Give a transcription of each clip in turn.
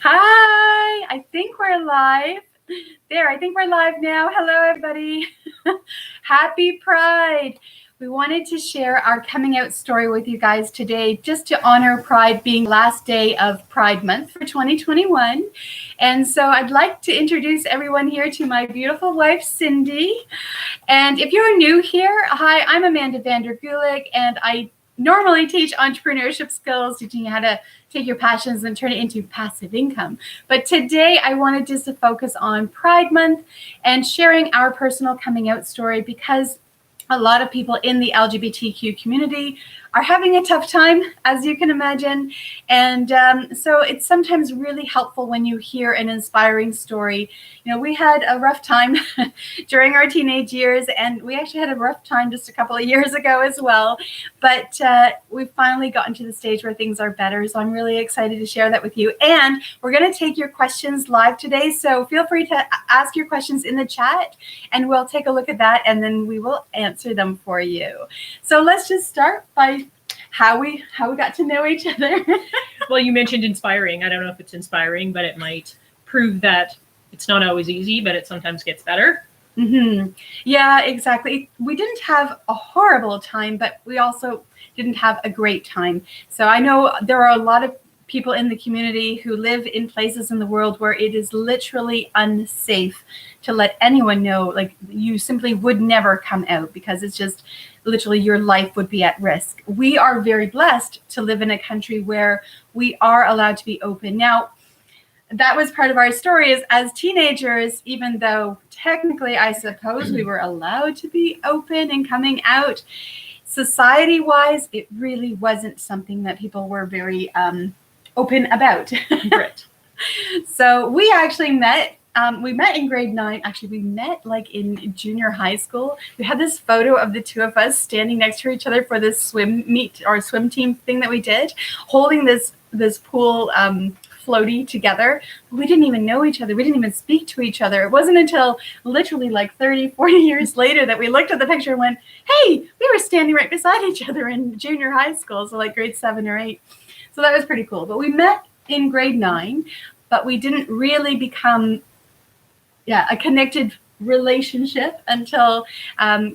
Hi, I think we're live. There, I think we're live now. Hello, everybody. Happy Pride. We wanted to share our coming out story with you guys today, just to honor Pride being the last day of Pride Month for 2021. And so I'd like to introduce everyone here to my beautiful wife, Cindy. And if you're new here, hi, I'm Amanda Gulik, and I normally teach entrepreneurship skills, teaching you how to take your passions and turn it into passive income. But today I wanted just to focus on Pride Month and sharing our personal coming out story, because a lot of people in the LGBTQ community are having a tough time, as you can imagine. And so it's sometimes really helpful when you hear an inspiring story. You know, we had a rough time during our teenage years, and we actually had a rough time just a couple of years ago as well. But we've finally gotten to the stage where things are better. So I'm really excited to share that with you. And we're going to take your questions live today. So feel free to ask your questions in the chat, and we'll take a look at that, and then we will answer them for you. So let's just start by how we got to know each other. Well, you mentioned inspiring. I don't know if it's inspiring, but it might prove that it's not always easy, but it sometimes gets better. Mm-hmm. Yeah, exactly. We didn't have a horrible time, but we also didn't have a great time. So I know there are a lot of people in the community who live in places in the world where it is literally unsafe to let anyone know. Like, you simply would never come out, because it's just literally your life would be at risk. We are very blessed to live in a country where we are allowed to be open. Now, that was part of our story, is as teenagers, even though technically I suppose we were allowed to be open and coming out, society-wise, it really wasn't something that people were very open about. Right. So we actually met. We met in grade 9. Actually, we met like in junior high school. We had this photo of the two of us standing next to each other for this swim meet or swim team thing that we did, holding this pool floaty together. We didn't even know each other. We didn't even speak to each other. It wasn't until literally like 30, 40 years later that we looked at the picture and went, hey, we were standing right beside each other in junior high school. So like grade 7 or 8. So that was pretty cool. But we met in grade 9, but we didn't really become a connected relationship until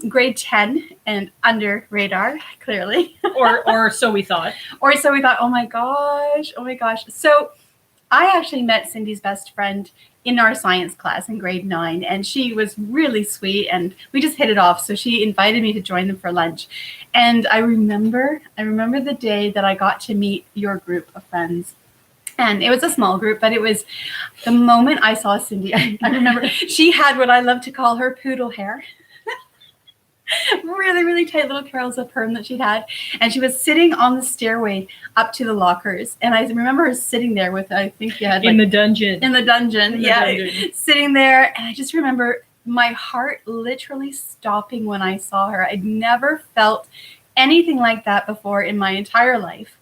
grade 10 and under radar, clearly. or so we thought. Or so we thought. Oh my gosh. So I actually met Cindy's best friend in our science class in grade 9, and she was really sweet, and we just hit it off. So she invited me to join them for lunch. And I remember the day that I got to meet your group of friends. And it was a small group, but it was the moment I saw Cindy. I remember she had what I love to call her poodle hair. Really, really tight little curls of perm that she'd had. And she was sitting on the stairway up to the lockers. And I remember her sitting there with, I think you had in the dungeon. Sitting there. And I just remember my heart literally stopping when I saw her. I'd never felt anything like that before in my entire life.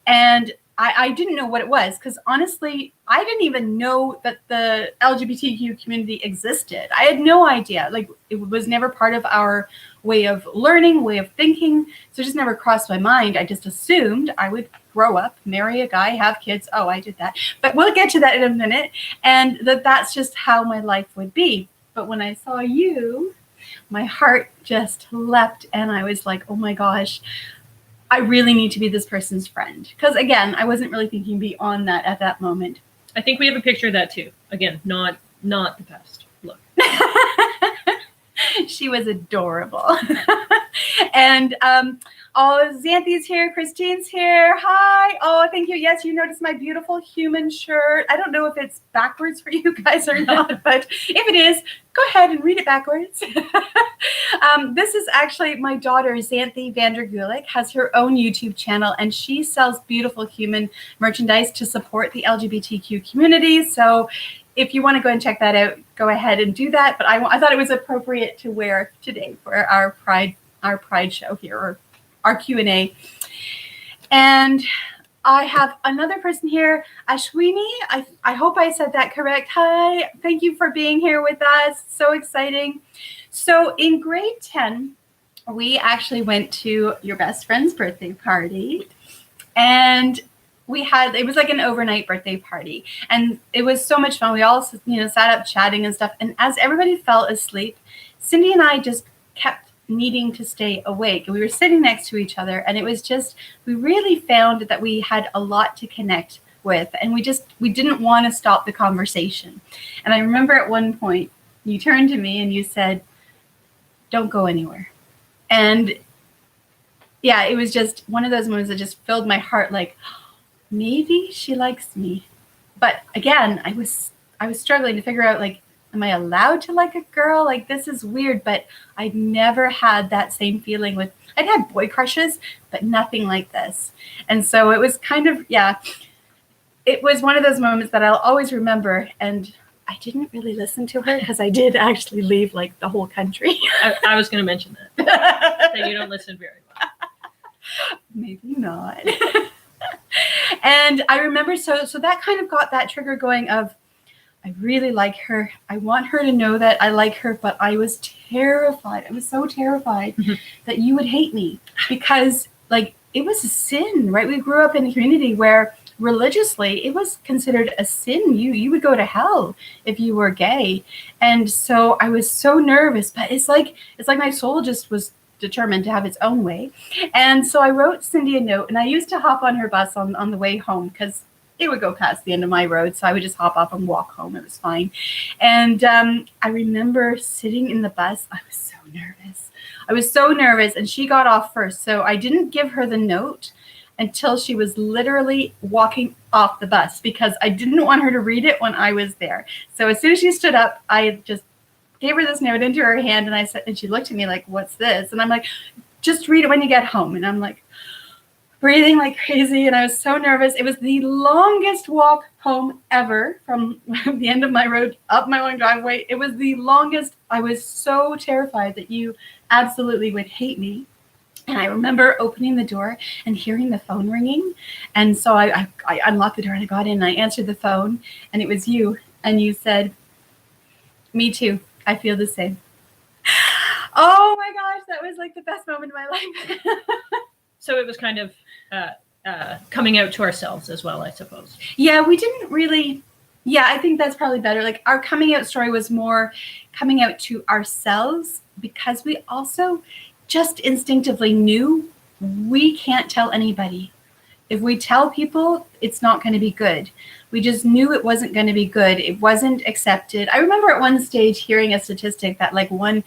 And I didn't know what it was, because honestly, I didn't even know that the LGBTQ community existed. I had no idea. Like, it was never part of our way of learning, way of thinking. So it just never crossed my mind. I just assumed I would grow up, marry a guy, have kids. Oh, I did that. But we'll get to that in a minute. And that's just how my life would be. But when I saw you, my heart just leapt, and I was like, oh my gosh, I really need to be this person's friend. Because again, I wasn't really thinking beyond that at that moment. I think we have a picture of that too. Again, not the best look. She was adorable. And Xanthi's here, Christine's here. Hi. Oh, thank you. Yes, you noticed my beautiful human shirt. I don't know if it's backwards for you guys or not, but if it is, go ahead and read it backwards. This is actually my daughter, Xanthi Gulik, has her own YouTube channel, and she sells beautiful human merchandise to support the LGBTQ community. So if you want to go and check that out, go ahead and do that. But I thought it was appropriate to wear today for our Pride show here, or our Q&A. And I have another person here, Ashwini. I hope I said that correct. Hi, thank you for being here with us. So exciting. So in grade 10, we actually went to your best friend's birthday party. And it was like an overnight birthday party, and it was so much fun. We all, sat up chatting and stuff. And as everybody fell asleep, Cindy and I just kept needing to stay awake. And we were sitting next to each other, and it was just, we really found that we had a lot to connect with, and we didn't want to stop the conversation. And I remember at one point you turned to me and you said, "Don't go anywhere." And yeah, it was just one of those moments that just filled my heart, like, maybe she likes me. But again, I was struggling to figure out, like, am I allowed to like a girl? Like, this is weird. But I'd never had that same feeling I'd had boy crushes, but nothing like this. And so it was kind of, it was one of those moments that I'll always remember. And I didn't really listen to her, because I did actually leave like the whole country. I was going to mention that you don't listen very well. Maybe not. And I remember, so that kind of got that trigger going of, I really like her. I want her to know that I like her, but I was terrified. I was so terrified that you would hate me, because like, it was a sin, right? We grew up in a community where religiously it was considered a sin. You would go to hell if you were gay. And so I was so nervous, but it's like my soul just was determined to have its own way. And so I wrote Cindy a note, and I used to hop on her bus on the way home, because it would go past the end of my road. So I would just hop off and walk home. It was fine. And I remember sitting in the bus. I was so nervous. And she got off first. So I didn't give her the note until she was literally walking off the bus, because I didn't want her to read it when I was there. So as soon as she stood up, I just gave her this note into her hand, and she looked at me like, "What's this?" And I'm like, "Just read it when you get home." And I'm like breathing like crazy, and I was so nervous. It was the longest walk home ever from the end of my road up my own driveway. It was the longest. I was so terrified that you absolutely would hate me. And I remember opening the door and hearing the phone ringing. And so I unlocked the door and I got in and I answered the phone, and it was you. And you said, "Me too. I feel the same." Oh my gosh, that was like the best moment of my life. So it was kind of coming out to ourselves as well, I suppose. Yeah, we didn't really. Yeah, I think that's probably better. Like, our coming out story was more coming out to ourselves, because we also just instinctively knew we can't tell anybody. If we tell people, it's not going to be good. We just knew it wasn't going to be good. It wasn't accepted. I remember at one stage hearing a statistic that like 1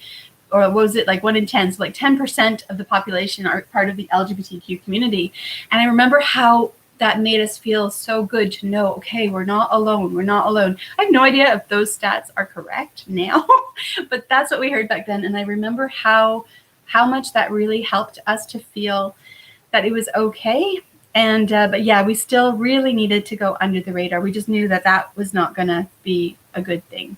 in 10, so like 10% of the population are part of the LGBTQ community. And I remember how that made us feel so good to know, okay, we're not alone. We're not alone. I have no idea if those stats are correct now, but that's what we heard back then. And I remember how much that really helped us to feel that it was okay. And but yeah, we still really needed to go under the radar. We just knew that was not going to be a good thing.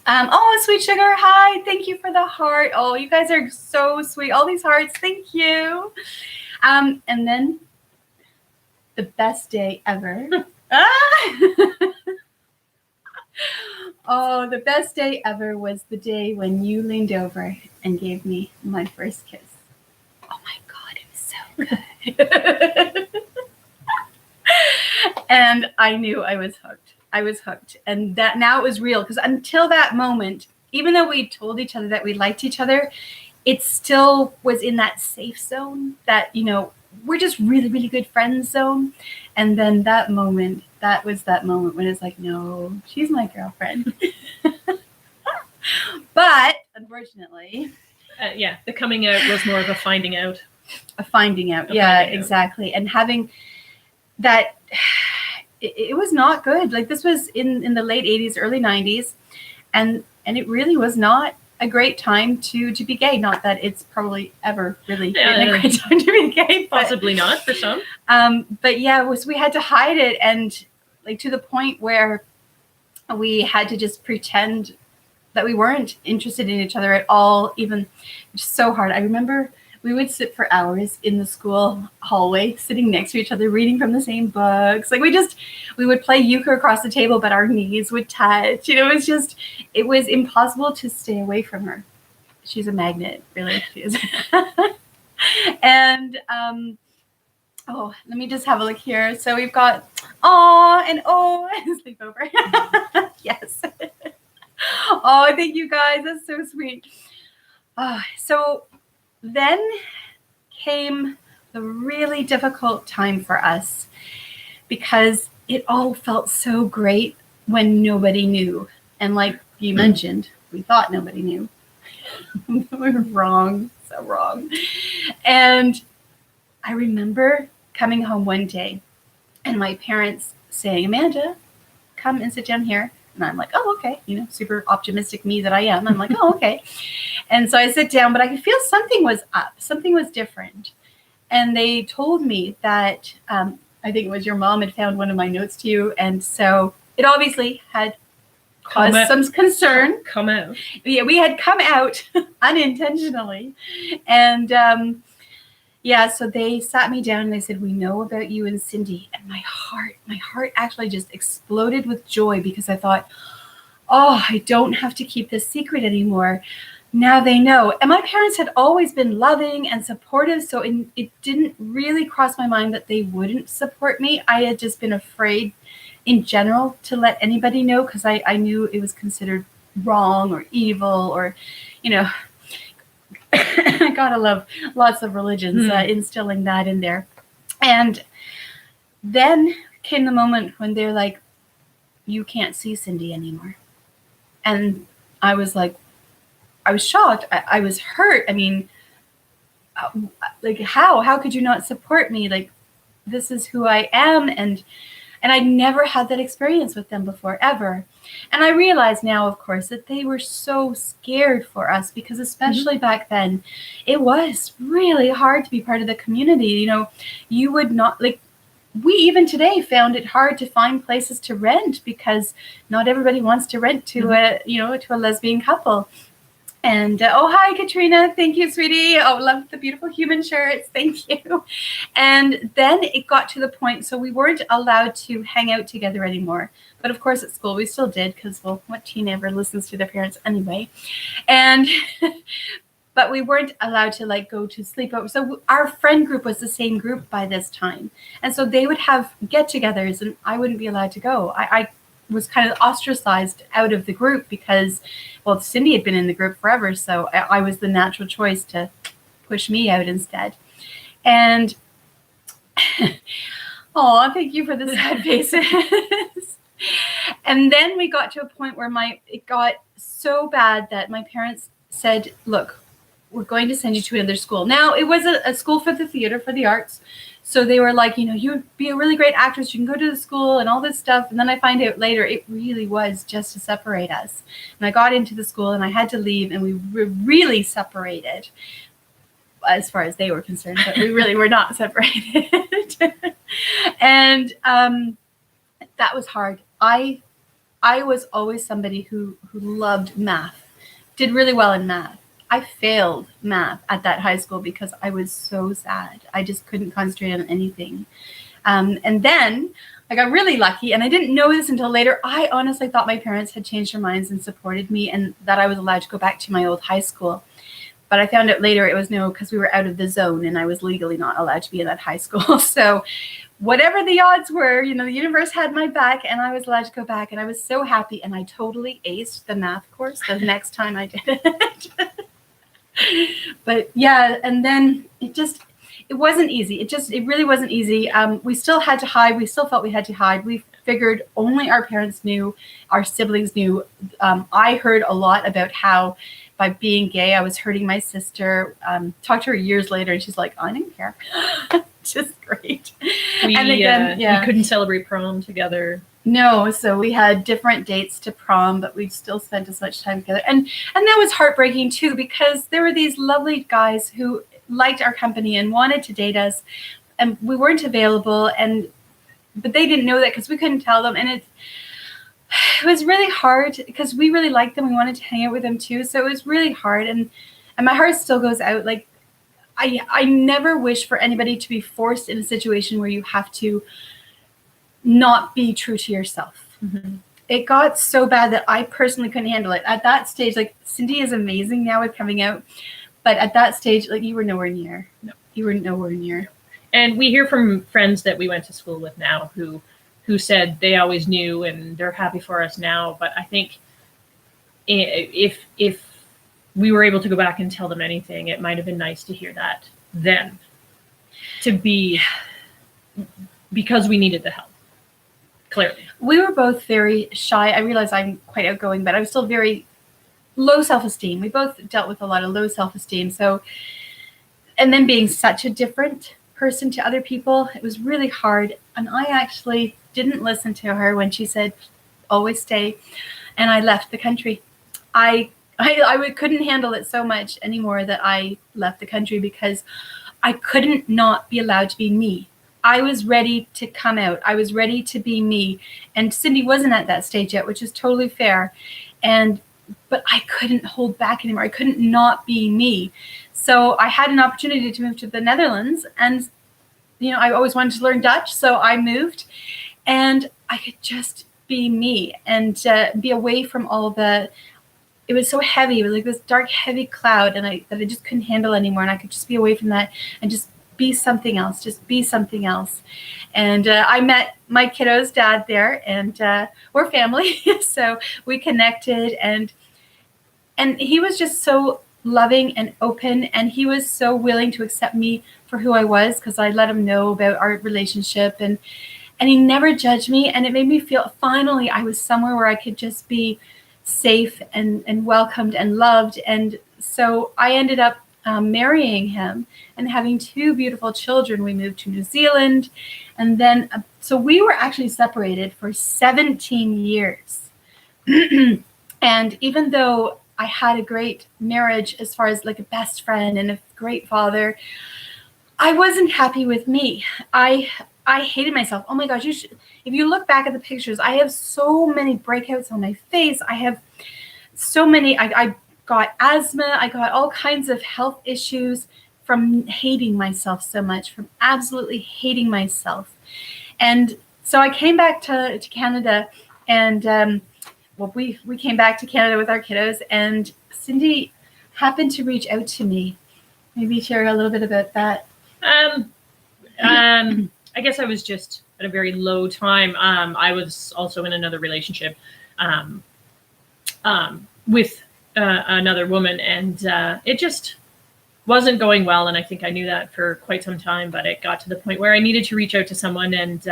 Oh, Sweet Sugar, hi. Thank you for the heart. Oh, you guys are so sweet. All these hearts. Thank you. And then the best day ever. Oh, the best day ever was the day when you leaned over and gave me my first kiss. Oh my God, it was so good. And I knew I was hooked. I was hooked. And that now it was real, because until that moment, even though we told each other that we liked each other, it still was in that safe zone that, we're just really, really good friends zone. And then that moment when it's like, no, she's my girlfriend. But unfortunately, the coming out was more of a finding out. Exactly. And having that, it was not good. Like, this was in the late 80s, early 90s, and it really was not a great time to be gay. Not that it's probably ever really been a great time to be gay. Possibly not for some. But yeah, we had to hide it, and like to the point where we had to just pretend that we weren't interested in each other at all. Even just so hard. I remember we would sit for hours in the school hallway, sitting next to each other, reading from the same books. Like, we would play euchre across the table, but our knees would touch. It was impossible to stay away from her. She's a magnet, really. She is. And Oh, let me just have a look here. So we've got aw and oh sleepover. Yes. Oh, thank you guys. That's so sweet. So then came the really difficult time for us because it all felt so great when nobody knew. And like you mentioned, we thought nobody knew. We were wrong, so wrong. And I remember coming home one day and my parents saying, Amanda, come and sit down here. And I'm like, oh, okay. Super optimistic me that I am. I'm like, oh, okay. And so I sit down, but I could feel something was up. Something was different. And they told me that I think it was your mom had found one of my notes to you. And so it obviously had caused some concern. Come out. Yeah, we had come out unintentionally. And so they sat me down and they said, we know about you and Cindy. And my heart actually just exploded with joy because I thought, oh, I don't have to keep this secret anymore. Now they know. And my parents had always been loving and supportive, so it didn't really cross my mind that they wouldn't support me. I had just been afraid in general to let anybody know because I knew it was considered wrong or evil or, I gotta love lots of religions instilling that in there. And then came the moment when they're like, you can't see Cindy anymore. And I was like, I was shocked. I was hurt. I mean, like how could you not support me? Like, this is who I am. And I'd never had that experience with them before, ever. And I realize now, of course, that they were so scared for us because especially back then, it was really hard to be part of the community. You would not, like, we even today found it hard to find places to rent because not everybody wants to rent to to a lesbian couple. And oh, hi, Katrina. Thank you, sweetie. Oh, love the beautiful human shirts. Thank you. And then it got to the point, so we weren't allowed to hang out together anymore. But of course, at school, we still did because, well, what teen ever listens to their parents anyway? And but we weren't allowed to go to sleepover. So our friend group was the same group by this time. And so they would have get-togethers and I wouldn't be allowed to go. I was kind of ostracized out of the group because, well, Cindy had been in the group forever, so I was the natural choice to push me out instead. And oh, thank you for the sad faces. And then we got to a point where it got so bad that my parents said, look, we're going to send you to another school. Now, it was a school for the theater, for the arts. So they were like, you'd be a really great actress. You can go to the school and all this stuff. And then I find out later it really was just to separate us. And I got into the school and I had to leave and we were really separated as far as they were concerned. But we really were not separated. And that was hard. I was always somebody who loved math, did really well in math. I failed math at that high school because I was so sad. I just couldn't concentrate on anything. And then I got really lucky, and I didn't know this until later. I honestly thought my parents had changed their minds and supported me and that I was allowed to go back to my old high school. But I found out later it was no, because we were out of the zone and I was legally not allowed to be in that high school. So whatever the odds were, the universe had my back and I was allowed to go back. And I was so happy. And I totally aced the math course the next time I did it. But yeah, and then it wasn't easy. It really wasn't easy. We still had to hide. We still felt we had to hide. We figured only our parents knew, our siblings knew. I heard a lot about how by being gay, I was hurting my sister. Talked to her years later and she's like, I didn't care. Just great. And again, we couldn't celebrate prom together. No, so we had different dates to prom, but we still spent as much time together. And that was heartbreaking too, because there were these lovely guys who liked our company and wanted to date us, and we weren't available. But they didn't know that because we couldn't tell them. And it was really hard because we really liked them. We wanted to hang out with them too. So it was really hard. And my heart still goes out. Like, I never wish for anybody to be forced in a situation where you have to not be true to yourself. Mm-hmm. It got so bad that I personally couldn't handle it. At that stage, like, Cindy is amazing now with coming out. But at that stage, like, you were nowhere near. No, you were nowhere near. And we hear from friends that we went to school with now who said they always knew and they're happy for us now. But I think if we were able to go back and tell them anything, it might have been nice to hear that then, because we needed the help. Clearly. We were both very shy. I realize I'm quite outgoing, but I was still very low self-esteem. We both dealt with a lot of low self-esteem. So, and then being such a different person to other people, it was really hard. And I actually didn't listen to her when she said, always stay. And I left the country. I couldn't handle it so much anymore that I left the country because I couldn't not be allowed to be me. I was ready to come out. I was ready to be me. And Cindy wasn't at that stage yet, which is totally fair. But I couldn't hold back anymore. I couldn't not be me. So I had an opportunity to move to the Netherlands. And, I always wanted to learn Dutch. So I moved and I could just be me and be away from all it was so heavy. It was like this dark, heavy cloud that I just couldn't handle anymore. And I could just be away from that and just be something else, And I met my kiddo's dad there, and we're family. So we connected, and he was just so loving and open, and he was so willing to accept me for who I was, because I let him know about our relationship, and he never judged me, and it made me feel finally I was somewhere where I could just be safe and welcomed and loved. And so I ended up marrying him and having 2 beautiful children. We moved to New Zealand, and then so we were actually separated for 17 years. And even though I had a great marriage as far as like a best friend and a great father, I wasn't happy with me. I hated myself. Oh my gosh, if you look back at the pictures, I have so many breakouts on my face. I have so many, I got asthma. I got all kinds of health issues from hating myself so much, from absolutely hating myself. And so I came back to Canada, and we came back to Canada with our kiddos, and Cindy happened to reach out to me. Maybe share a little bit about that. I guess I was just at a very low time. I was also in another relationship with another woman, and it just wasn't going well. And I think I knew that for quite some time, but it got to the point where I needed to reach out to someone, and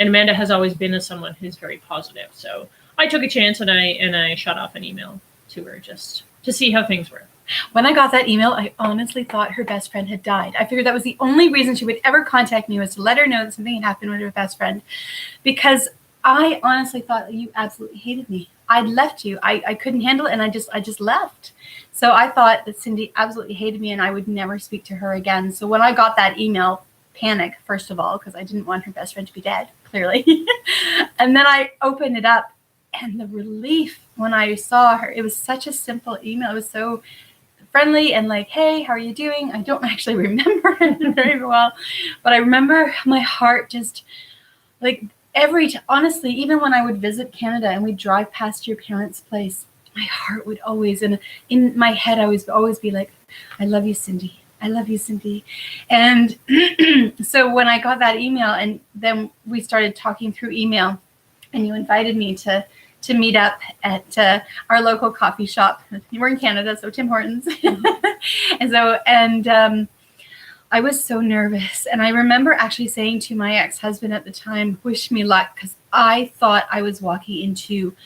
Amanda has always been someone who's very positive. So I took a chance, and I shot off an email to her just to see how things were. When I got that email, I honestly thought her best friend had died. I figured that was the only reason she would ever contact me, was to let her know that something had happened with her best friend, because I honestly thought that you absolutely hated me. I'd left you. I couldn't handle it, and I just left. So I thought that Cindy absolutely hated me, and I would never speak to her again. So when I got that email, panic, first of all, because I didn't want her best friend to be dead, clearly. And then I opened it up, and the relief when I saw her, it was such a simple email. It was so friendly and like, hey, how are you doing? I don't actually remember it very well, but I remember my heart just like honestly, even when I would visit Canada and we'd drive past your parents' place, my heart would always, and in my head, I would always be like, I love you, Cindy. I love you, Cindy. And so when I got that email, and then we started talking through email, and you invited me to meet up at our local coffee shop. We're in Canada, so Tim Hortons. And I was so nervous. And I remember actually saying to my ex-husband at the time, wish me luck, because I thought I was walking into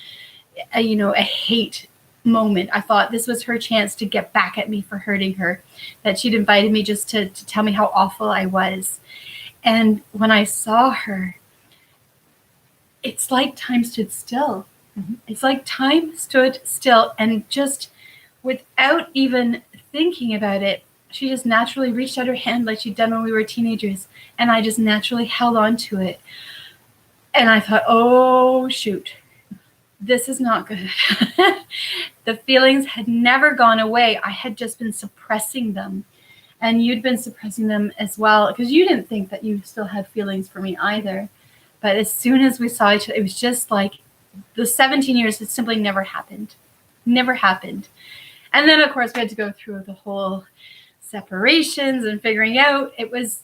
a hate moment. I thought this was her chance to get back at me for hurting her, that she'd invited me just to tell me how awful I was. And when I saw her, it's like time stood still. Mm-hmm. It's like time stood still, and just without even thinking about it, she just naturally reached out her hand like she'd done when we were teenagers, and I just naturally held on to it. And I thought, oh, shoot, this is not good. The feelings had never gone away. I had just been suppressing them, and you'd been suppressing them as well, because you didn't think that you still had feelings for me either. But as soon as we saw each other, it was just like the 17 years had simply never happened. Never happened. And then, of course, we had to go through the whole separations and figuring out. It was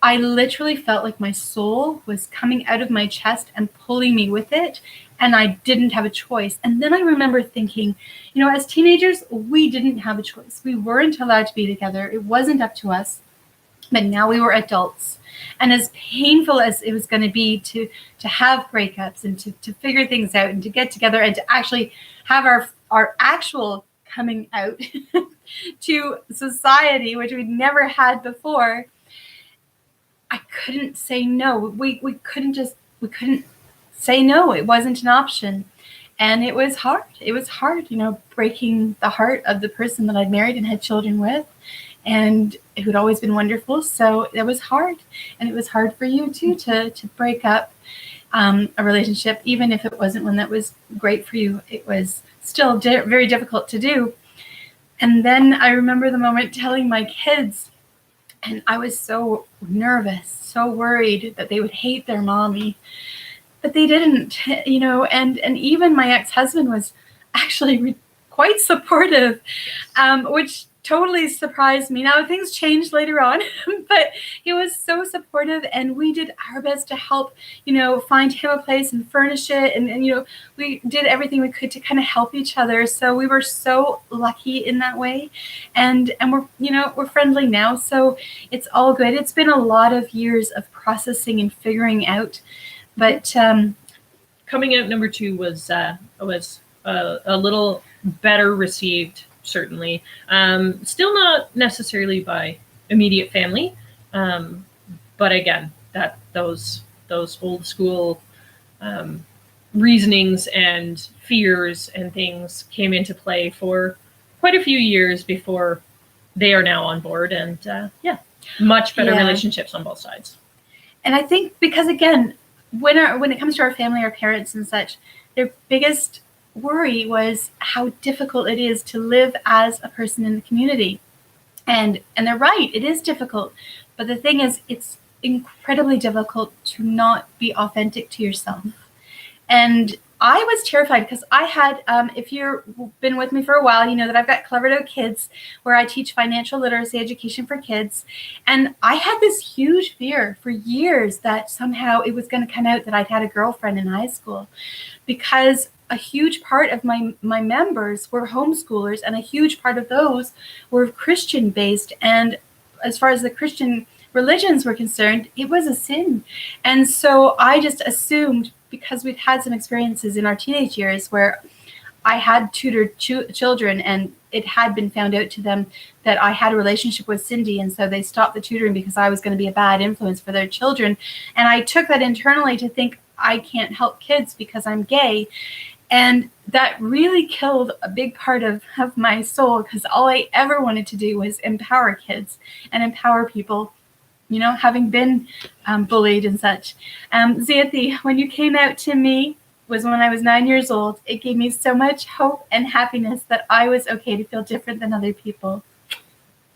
I literally felt like my soul was coming out of my chest and pulling me with it, and I didn't have a choice. And then I remember thinking, as teenagers, we didn't have a choice. We weren't allowed to be together. It wasn't up to us. But now we were adults. And as painful as it was going to be to have breakups and to figure things out and to get together and to actually have our actual coming out to society, which we'd never had before, I couldn't say no. We couldn't say no. It wasn't an option. And it was hard. It was hard, breaking the heart of the person that I'd married and had children with, and who'd always been wonderful. So it was hard. And it was hard for you too to break up a relationship, even if it wasn't one that was great for you. It was still very difficult to do. And then I remember the moment telling my kids, and I was so nervous, so worried that they would hate their mommy, but they didn't, and even my ex-husband was actually quite supportive, which totally surprised me. Now, things changed later on, but he was so supportive, and we did our best to help, find him a place and furnish it. And we did everything we could to kind of help each other. So we were so lucky in that way. And we're friendly now. So it's all good. It's been a lot of years of processing and figuring out. But coming out number 2 was a little better received, certainly. Still not necessarily by immediate family, but again, that those old school reasonings and fears and things came into play for quite a few years before they are now on board, and much better relationships on both sides. And I think because, again, when it comes to our family, our parents and such, their biggest worry was how difficult it is to live as a person in the community. And they're right, it is difficult. But the thing is, it's incredibly difficult to not be authentic to yourself. And I was terrified because I had, if you've been with me for a while, you know that I've got Clevered Out Kids, where I teach financial literacy education for kids. And I had this huge fear for years that somehow it was going to come out that I'd had a girlfriend in high school, because a huge part of my members were homeschoolers, and a huge part of those were Christian based. And as far as the Christian religions were concerned, it was a sin. And so I just assumed, because we'd had some experiences in our teenage years where I had tutored children, and it had been found out to them that I had a relationship with Cindy, and so they stopped the tutoring because I was going to be a bad influence for their children. And I took that internally to think I can't help kids because I'm gay. And that really killed a big part of my soul, because all I ever wanted to do was empower kids and empower people, having been bullied and such. Xanthi, when you came out to me was when I was 9 years old. It gave me so much hope and happiness that I was okay to feel different than other people.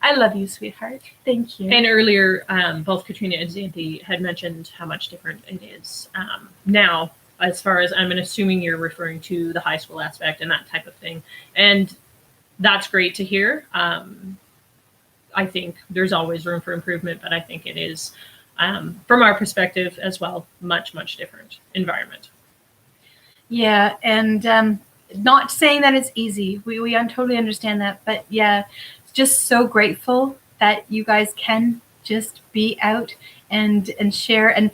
I love you, sweetheart. Thank you. And earlier, both Katrina and Xanthi had mentioned how much different it is now, as far as I'm assuming you're referring to the high school aspect and that type of thing. And that's great to hear. I think there's always room for improvement, but I think it is, from our perspective as well, much, much different environment. Yeah, and not saying that it's easy. We totally understand that, but yeah, just so grateful that you guys can just be out and share. And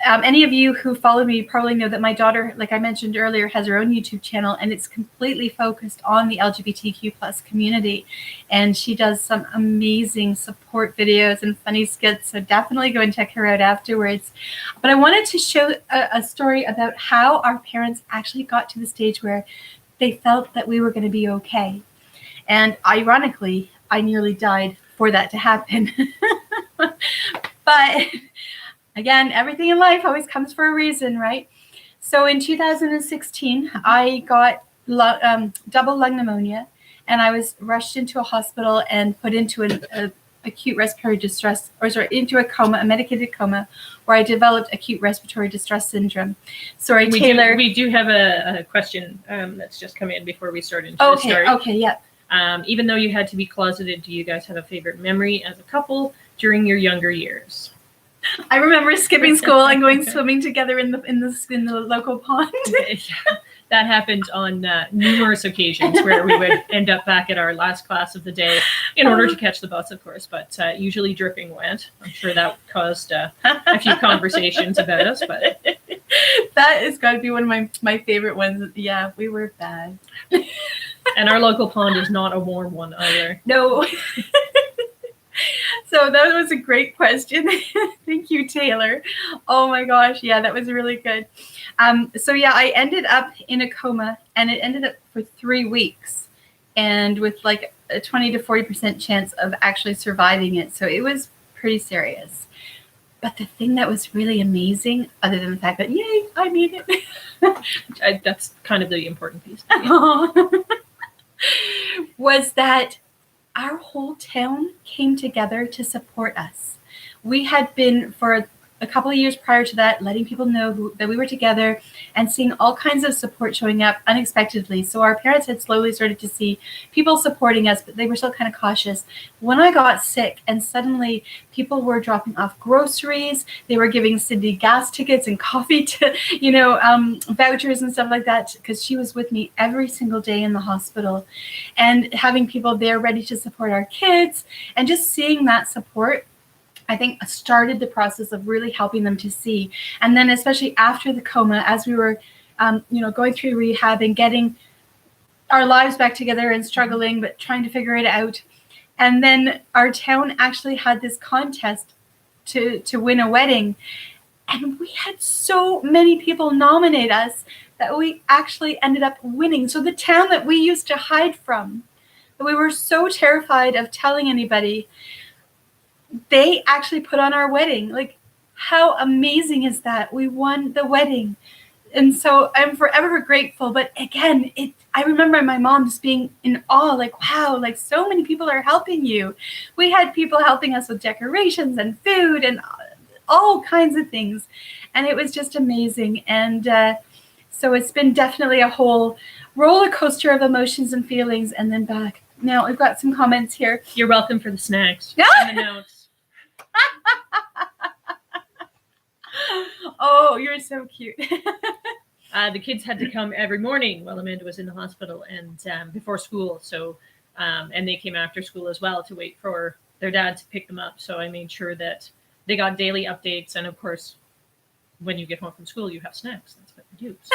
any of you who follow me probably know that my daughter, like I mentioned earlier, has her own YouTube channel, and it's completely focused on the LGBTQ plus community. And she does some amazing support videos and funny skits. So definitely go and check her out afterwards. But I wanted to show a story about how our parents actually got to the stage where they felt that we were going to be okay. And ironically, I nearly died for that to happen. But again, everything in life always comes for a reason, right? So in 2016, I got double lung pneumonia, and I was rushed into a hospital and put into an acute respiratory distress, into a coma, a medicated coma, where I developed acute respiratory distress syndrome. Sorry, Taylor. We do have a question that's just come in before we start into the story. Okay, yeah. Even though you had to be closeted, do you guys have a favorite memory as a couple during your younger years? I remember skipping school and going swimming together in the local pond. Yeah, that happened on numerous occasions where we would end up back at our last class of the day in order to catch the bus, of course, but usually dripping wet. I'm sure that caused a few conversations about us, but that has got to be one of my favorite ones. Yeah, we were bad. And our local pond is not a warm one either. No. So that was a great question. Thank you, Taylor. Oh my gosh. Yeah, that was really good. So yeah, I ended up in a coma, and it ended up for 3 weeks, and with like a 20 to 40% chance of actually surviving it. So it was pretty serious. But the thing that was really amazing, other than the fact that, yay, I made it. That's kind of the important piece. Was that our whole town came together to support us. We had been, for a couple of years prior to that, letting people know that we were together and seeing all kinds of support showing up unexpectedly. So our parents had slowly started to see people supporting us, but they were still kind of cautious. When I got sick and suddenly people were dropping off groceries, they were giving Cindy gas tickets and coffee to, vouchers and stuff like that, because she was with me every single day in the hospital, and having people there ready to support our kids, and just seeing that support, I think, started the process of really helping them to see. And then especially after the coma, as we were, going through rehab and getting our lives back together and struggling, but trying to figure it out. And then our town actually had this contest to win a wedding. And we had so many people nominate us that we actually ended up winning. So the town that we used to hide from, that we were so terrified of telling anybody, they actually put on our wedding. Like, how amazing is that? We won the wedding. And so I'm forever grateful. But again, I remember my mom just being in awe, like, wow, like so many people are helping you. We had people helping us with decorations and food and all kinds of things. And it was just amazing. And so it's been definitely a whole roller coaster of emotions and feelings, and then back. Now, we've got some comments here. You're welcome for the snacks and the notes. Oh, you're so cute. The kids had to come every morning while Amanda was in the hospital and before school. So, and they came after school as well to wait for their dad to pick them up. So I made sure that they got daily updates. And of course, when you get home from school, you have snacks. That's what you do. So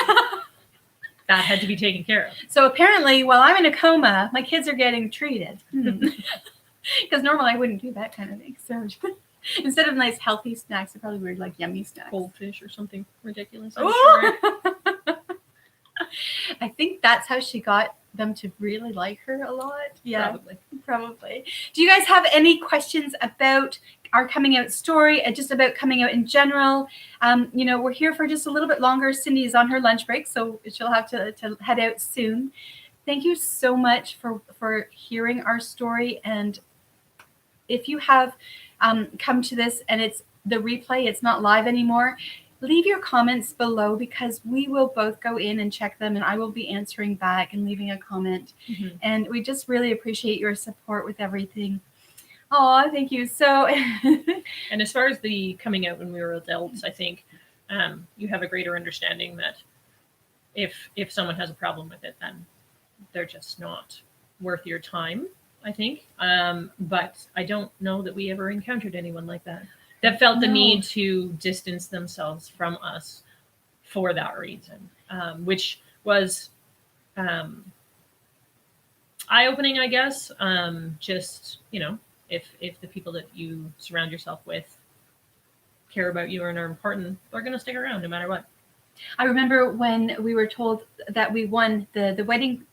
that had to be taken care of. So apparently, while I'm in a coma, my kids are getting treated. Because normally I wouldn't do that kind of thing. So instead of nice healthy snacks, I probably would like yummy snacks. Goldfish or something ridiculous. I'm sure. I think that's how she got them to really like her a lot. Yeah, probably. Do you guys have any questions about our coming out story and just about coming out in general? We're here for just a little bit longer. Cindy is on her lunch break, so she'll have to head out soon. Thank you so much for hearing our story. And if you have come to this and it's the replay, it's not live anymore, leave your comments below, because we will both go in and check them, and I will be answering back and leaving a comment. Mm-hmm. And we just really appreciate your support with everything. Oh, thank you. So, and as far as the coming out when we were adults, I think you have a greater understanding that if someone has a problem with it, then they're just not worth your time, I think. But I don't know that we ever encountered anyone like that felt the need to distance themselves from us for that reason, which was eye-opening, I guess. Just, if the people that you surround yourself with care about you and are important, they're going to stick around no matter what. I remember when we were told that we won the wedding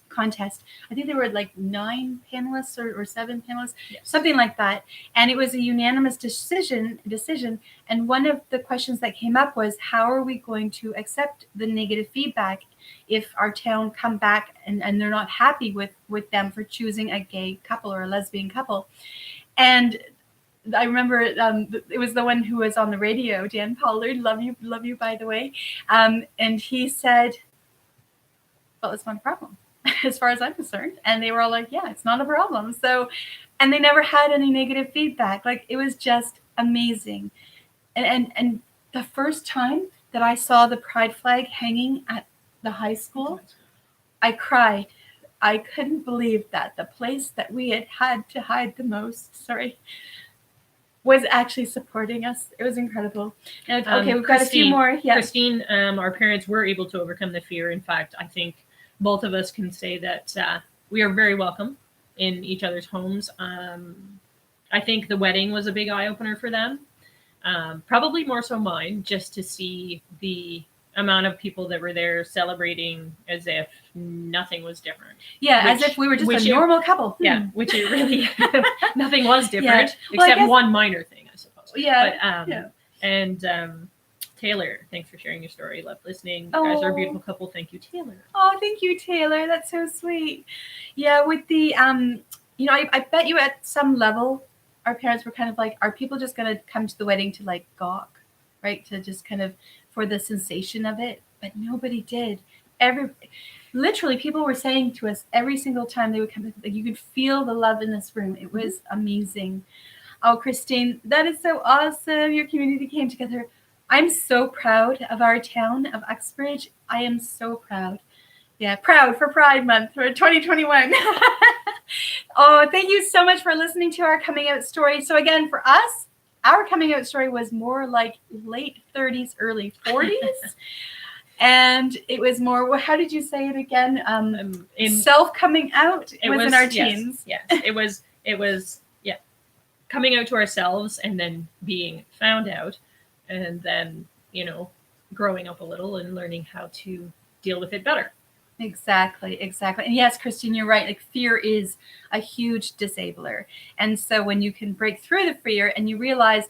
contest. I think there were like 9 panelists or 7 panelists, yes, something like that. And it was a unanimous decision. And one of the questions that came up was, how are we going to accept the negative feedback if our town come back and they're not happy with them for choosing a gay couple or a lesbian couple? And I remember it was the one who was on the radio, Dan Pollard, love you, by the way. And he said, well, it's not a problem as far as I'm concerned. And they were all like, yeah, it's not a problem. So, and they never had any negative feedback. Like, it was just amazing. And the first time that I saw the pride flag hanging at the high school, I cried. I couldn't believe that the place that we had to hide the most, was actually supporting us. It was incredible. And, okay, we've got a few more. Yeah. Christine, our parents were able to overcome the fear. In fact, I think both of us can say that we are very welcome in each other's homes. I think the wedding was a big eye-opener for them. Probably more so mine, just to see the amount of people that were there celebrating as if nothing was different. Yeah, as if we were just a normal couple. Yeah, which it really, nothing was different, except one minor thing, I suppose. Yeah. But, and Taylor, thanks for sharing your story. Love listening. You guys are a beautiful couple. Thank you, Taylor. Oh, thank you, Taylor. That's so sweet. Yeah, with the, I bet you at some level, our parents were kind of like, are people just going to come to the wedding to like gawk, right? To just kind of, for the sensation of it, but nobody did. Literally, people were saying to us every single time they would come, like, you could feel the love in this room. It was amazing. Oh, Christine, that is so awesome. Your community came together. I'm so proud of our town of Uxbridge. I am so proud. Yeah, proud for Pride Month for 2021. Oh, thank you so much for listening to our coming out story. So again, for us, our coming out story was more like late 30s, early 40s. And it was more, how did you say it again? Self-coming out. It was in our teens. Yes. It was, coming out to ourselves and then being found out and then, growing up a little and learning how to deal with it better. Exactly. And yes, Christine, you're right. Like, fear is a huge disabler. And so when you can break through the fear and you realize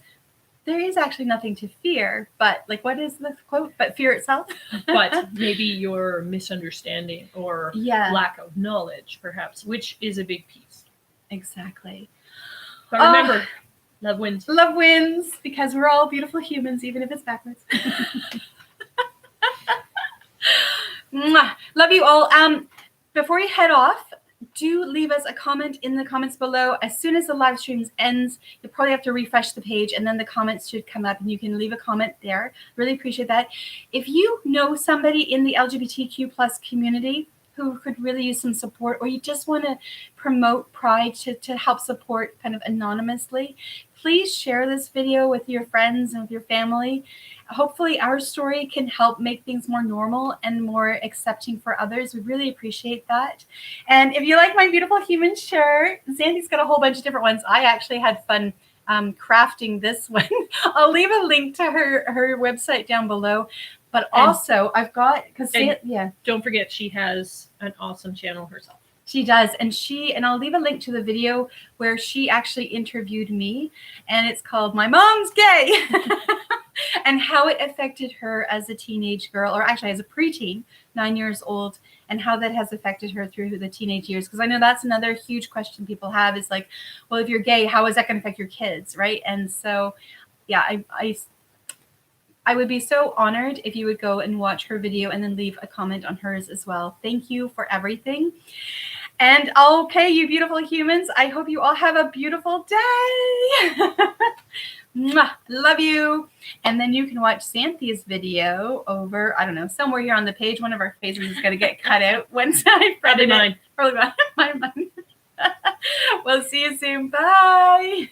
there is actually nothing to fear, but like, what is the quote? But fear itself. But maybe your misunderstanding or lack of knowledge, perhaps, which is a big piece. Exactly. But remember, love wins. Love wins, because we're all beautiful humans, even if it's backwards. Love you all. Before you head off, do leave us a comment in the comments below. As soon as the live stream ends, you'll probably have to refresh the page and then the comments should come up and you can leave a comment there. Really appreciate that. If you know somebody in the LGBTQ plus community who could really use some support, or you just want to promote Pride to help support kind of anonymously, please share this video with your friends and with your family. Hopefully our story can help make things more normal and more accepting for others. We really appreciate that. And if you like my beautiful human shirt, Sandy's got a whole bunch of different ones. I actually had fun crafting this one. I'll leave a link to her website down below. But also, I've got, don't forget, she has an awesome channel herself. She does. And I'll leave a link to the video where she actually interviewed me, and it's called My Mom's Gay, and how it affected her as a teenage girl, or actually as a preteen, 9 years old, and how that has affected her through the teenage years. Because I know that's another huge question people have is like, well, if you're gay, how is that going to affect your kids, right? And so, yeah, I would be so honored if you would go and watch her video and then leave a comment on hers as well. Thank you for everything. And okay, you beautiful humans, I hope you all have a beautiful day. Mwah, love you. And then you can watch Santhya's video over, I don't know, somewhere here on the page. One of our faces is going to get cut out once I Probably mine. Probably mine. We'll see you soon. Bye.